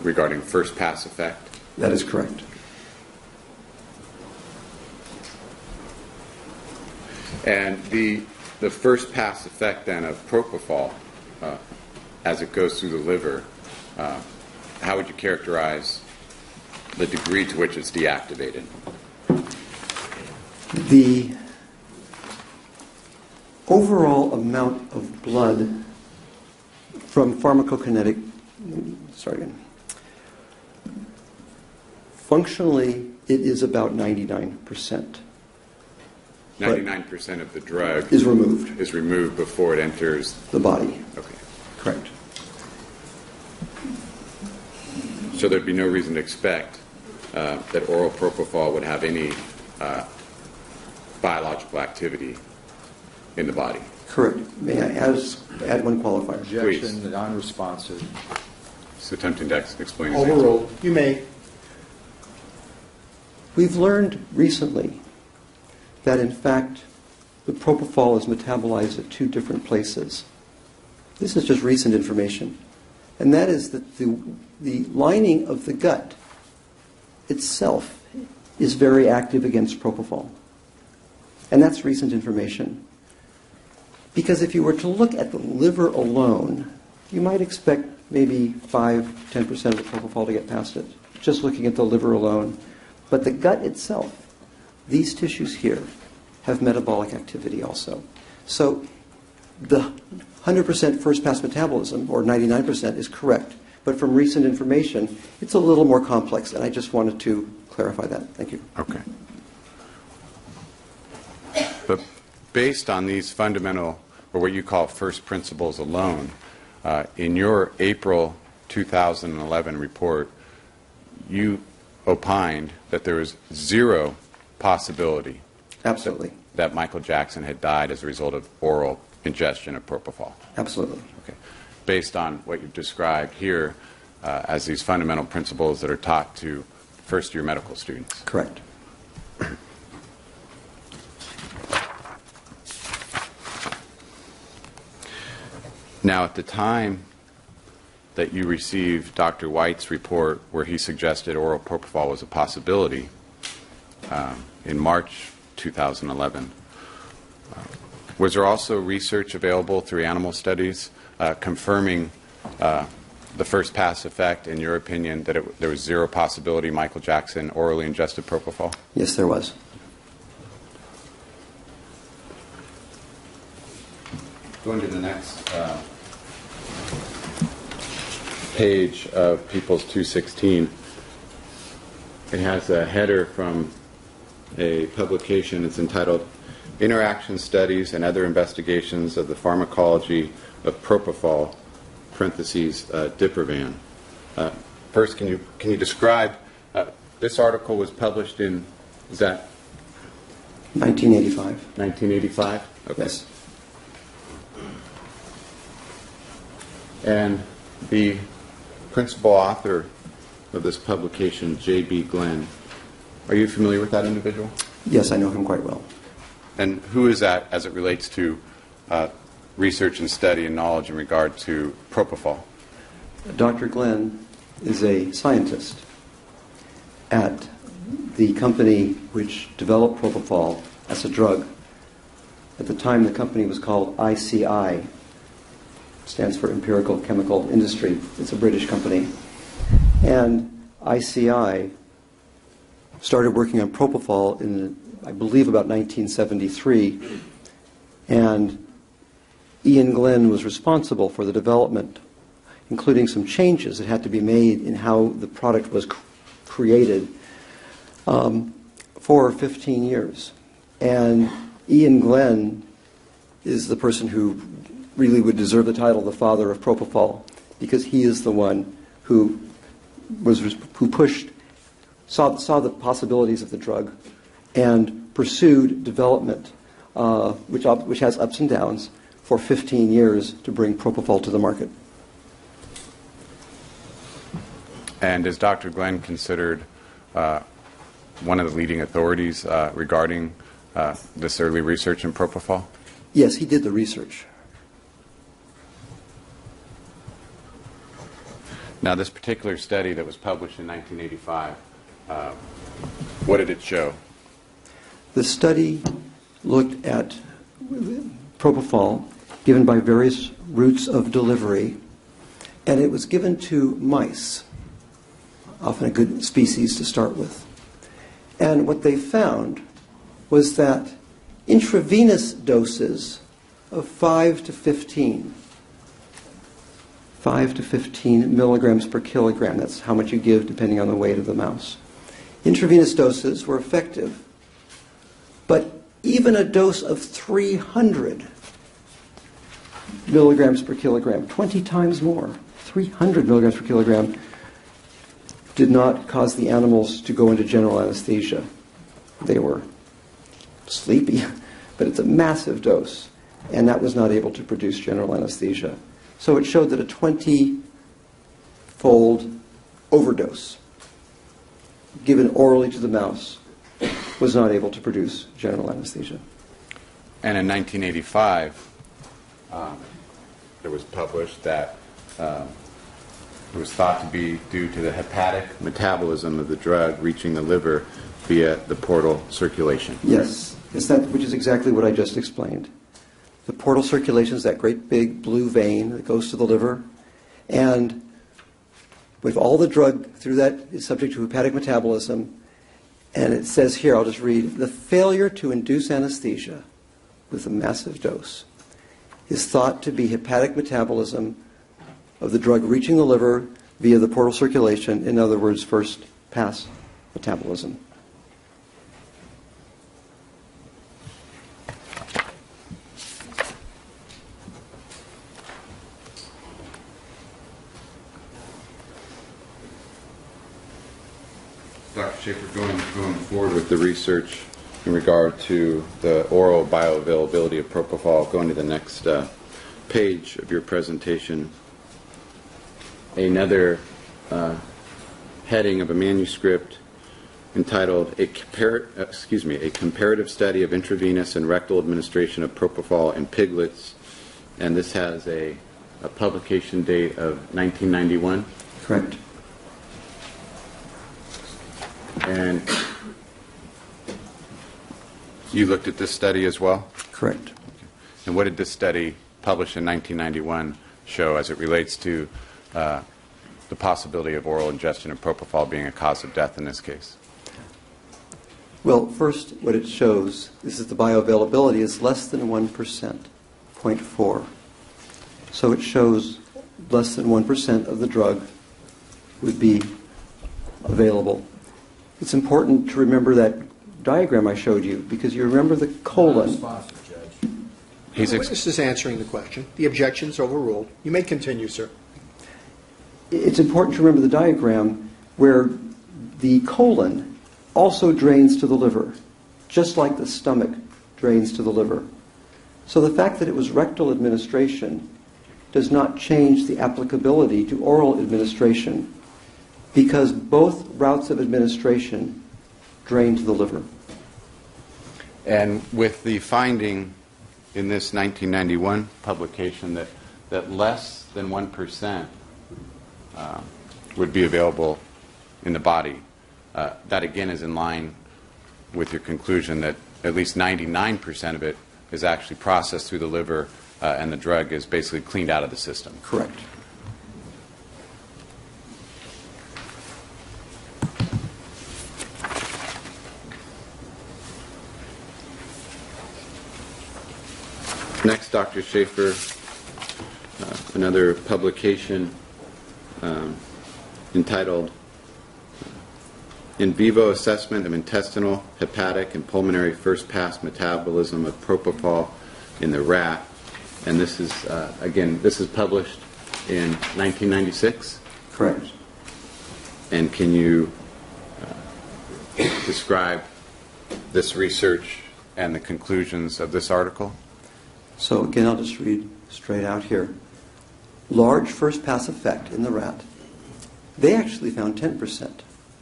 regarding first pass effect? That is correct. And the first pass effect then of propofol, as it goes through the liver, how would you characterize the degree to which it's deactivated? The overall amount of blood from pharmacokinetic, functionally it is about 99%. 99% of the drug is removed. Is removed before it enters the body. Okay. Correct. So there'd be no reason to expect that oral propofol would have any biological activity in the body. Correct. May I add one qualifier? Objection, non-responsive. Just attempting to explain his Overruled. You may. We've learned recently that in fact the propofol is metabolized at two different places. This is just recent information. And that is that the lining of the gut itself is very active against propofol. And that's recent information. Because if you were to look at the liver alone, you might expect maybe 5-10% of the propofol to get past it, just looking at the liver alone. But the gut itself, these tissues here, have metabolic activity also. So the 100% first pass metabolism, or 99%, is correct. But from recent information, it's a little more complex, and I just wanted to clarify that. Thank you. Okay. But based on these fundamental, or what you call first principles alone, in your April 2011 report, you opined that there was zero possibility Absolutely. that Michael Jackson had died as a result of oral ingestion of propofol. Absolutely. Okay. Based on what you've described here as these fundamental principles that are taught to first-year medical students. Correct. Now, at the time that you received Dr. White's report where he suggested oral propofol was a possibility in March 2011, was there also research available through animal studies confirming the first pass effect, in your opinion, that there was zero possibility Michael Jackson orally ingested propofol? Yes, there was. Going to the next page of People's 216, it has a header from a publication. It's entitled Interaction Studies and Other Investigations of the Pharmacology of Propofol, parentheses, Diprovan. First, can you describe, this article was published in, is that? 1985. 1985? Okay. Yes. And the principal author of this publication, J.B. Glenn, are you familiar with that individual? Yes, I know him quite well. And who is that as it relates to research and study and knowledge in regard to propofol? Dr. Glenn is a scientist at the company which developed propofol as a drug. At the time, the company was called ICI. Stands for Empirical Chemical Industry. It's a British company. And ICI started working on propofol in, I believe, about 1973. And Ian Glenn was responsible for the development, including some changes that had to be made in how the product was created for 15 years. And Ian Glenn is the person who really would deserve the title the father of propofol, because he is the one who saw the possibilities of the drug and pursued development, which has ups and downs, for 15 years to bring propofol to the market. And is Dr. Glenn considered one of the leading authorities regarding this early research in propofol? Yes, he did the research. Now, this particular study that was published in 1985, what did it show? The study looked at propofol given by various routes of delivery, and it was given to mice, often a good species to start with. And what they found was that intravenous doses of 5 to 15 milligrams per kilogram, that's how much you give depending on the weight of the mouse. Intravenous doses were effective, but even a dose of 300 milligrams per kilogram, 20 times more, 300 milligrams per kilogram, did not cause the animals to go into general anesthesia. They were sleepy, but it's a massive dose, and that was not able to produce general anesthesia. So it showed that a 20-fold overdose given orally to the mouse was not able to produce general anesthesia. And in 1985, it was published that it was thought to be due to the hepatic metabolism of the drug reaching the liver via the portal circulation. Yes, which is exactly what I just explained. The portal circulation is that great big blue vein that goes to the liver, and with all the drug through that is subject to hepatic metabolism, and it says here, I'll just read, the failure to induce anesthesia with a massive dose is thought to be hepatic metabolism of the drug reaching the liver via the portal circulation, in other words, first pass metabolism. Dr. Shafer, going forward with the research in regard to the oral bioavailability of propofol, going to the next page of your presentation, another heading of a manuscript entitled a comparative study of intravenous and rectal administration of propofol in piglets, and this has a publication date of 1991. Correct. And you looked at this study as well? Correct. And what did this study, published in 1991, show as it relates to the possibility of oral ingestion of propofol being a cause of death in this case? Well, first, what it shows is that the bioavailability is less than 1%, 0.4. So it shows less than 1% of the drug would be available. It's important to remember that diagram I showed you, because you remember the colon. Responsive, Judge. The witness is answering the question. The objection is overruled. You may continue, sir. It's important to remember the diagram where the colon also drains to the liver, just like the stomach drains to the liver. So the fact that it was rectal administration does not change the applicability to oral administration, because both routes of administration drain to the liver. And with the finding in this 1991 publication that less than 1% would be available in the body, that again is in line with your conclusion that at least 99% of it is actually processed through the liver and the drug is basically cleaned out of the system. Correct. Next, Dr. Shafer, another publication entitled In Vivo Assessment of Intestinal, Hepatic, and Pulmonary First Pass Metabolism of Propofol in the Rat. And this is, again, this is published in 1996? Correct. And can you describe this research and the conclusions of this article? So again, I'll just read straight out here. Large first pass effect in the rat. They actually found 10%,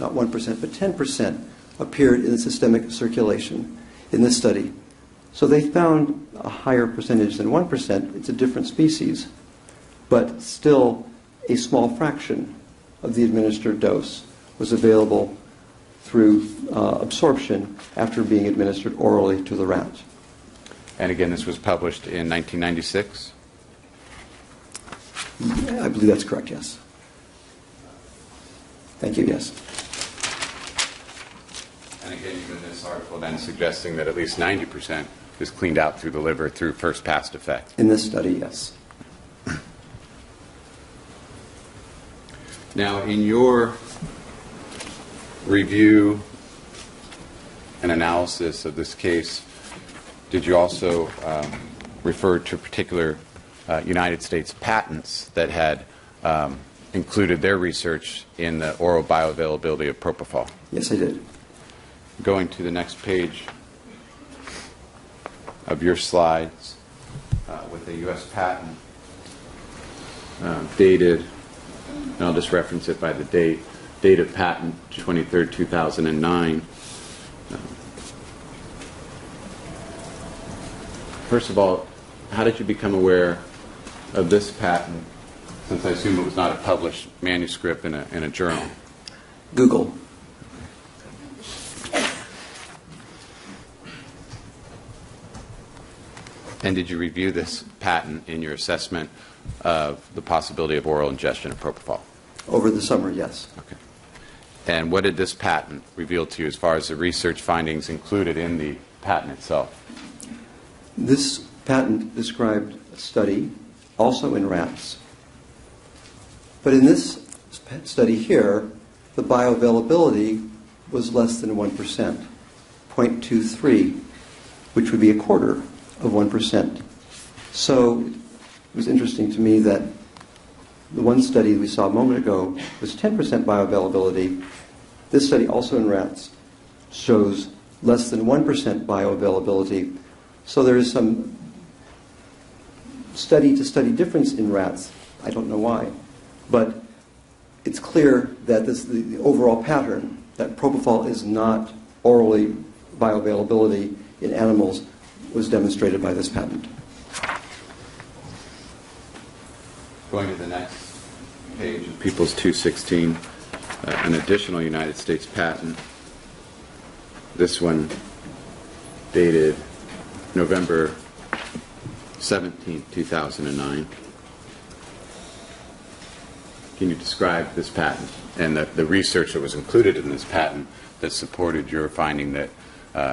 not 1%, but 10% appeared in the systemic circulation in this study. So they found a higher percentage than 1%. It's a different species, but still a small fraction of the administered dose was available through absorption after being administered orally to the rat. And again, this was published in 1996? I believe that's correct, yes. Thank you, yes. And again, even this article then suggesting that at least 90% is cleaned out through the liver through first pass effect. In this study, yes. Now, in your review and analysis of this case, did you also refer to particular United States patents that had included their research in the oral bioavailability of propofol? Yes, I did. Going to the next page of your slides with a U.S. patent dated, and I'll just reference it by the date of patent, 23rd, 2009. First of all, how did you become aware of this patent, since I assume it was not a published manuscript in a journal? Google. And did you review this patent in your assessment of the possibility of oral ingestion of propofol? Over the summer, yes. Okay. And what did this patent reveal to you as far as the research findings included in the patent itself? This patent described a study, also in rats. But in this study here, the bioavailability was less than 1%, 0.23, which would be a quarter of 1%. So it was interesting to me that the one study we saw a moment ago was 10% bioavailability. This study, also in rats, shows less than 1% bioavailability. So there is some study-to-study difference in rats. I don't know why. But it's clear that the overall pattern, that propofol is not orally bioavailability in animals, was demonstrated by this patent. Going to the next page of People's 216, an additional United States patent. This one dated November 17, 2009. Can you describe this patent and the research that was included in this patent that supported your finding that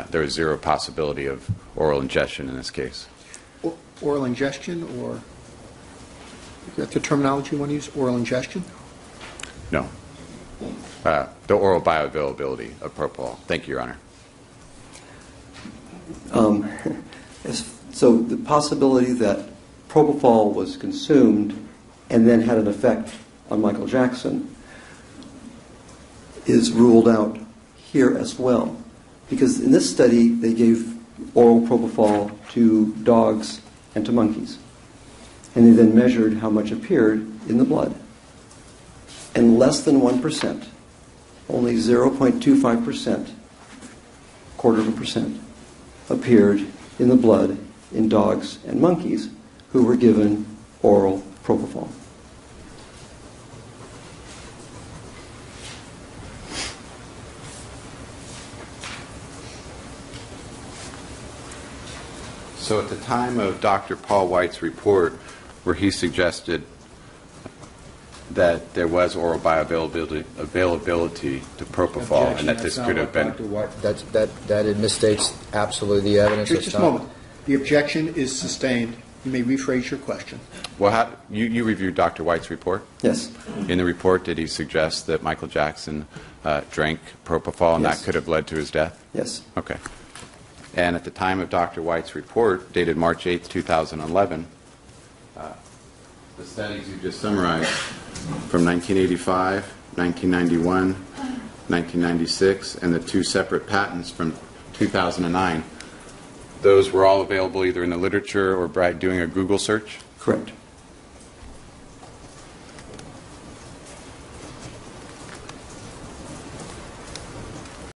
there is zero possibility of oral ingestion in this case? Oral ingestion, or is that the terminology you want to use? Oral ingestion? No. The oral bioavailability of propofol. Thank you, Your Honor. So the possibility that propofol was consumed and then had an effect on Michael Jackson is ruled out here as well. Because in this study, they gave oral propofol to dogs and to monkeys. And they then measured how much appeared in the blood. And less than 1%, only 0.25%, quarter of a percent, appeared in the blood in dogs and monkeys who were given oral propofol. So at the time of Dr. Paul White's report, where he suggested that there was oral bioavailability to propofol, and that this could have been... Dr. White, that it misstates absolutely the evidence. Just a moment. The objection is sustained. You may rephrase your question. Well, you reviewed Dr. White's report? Yes. In the report, did he suggest that Michael Jackson drank propofol and Yes. that could have led to his death? Yes. Okay. And at the time of Dr. White's report, dated March 8, 2011, the studies you just summarized from 1985, 1991, 1996, and the two separate patents from 2009, those were all available either in the literature or by doing a Google search? Correct.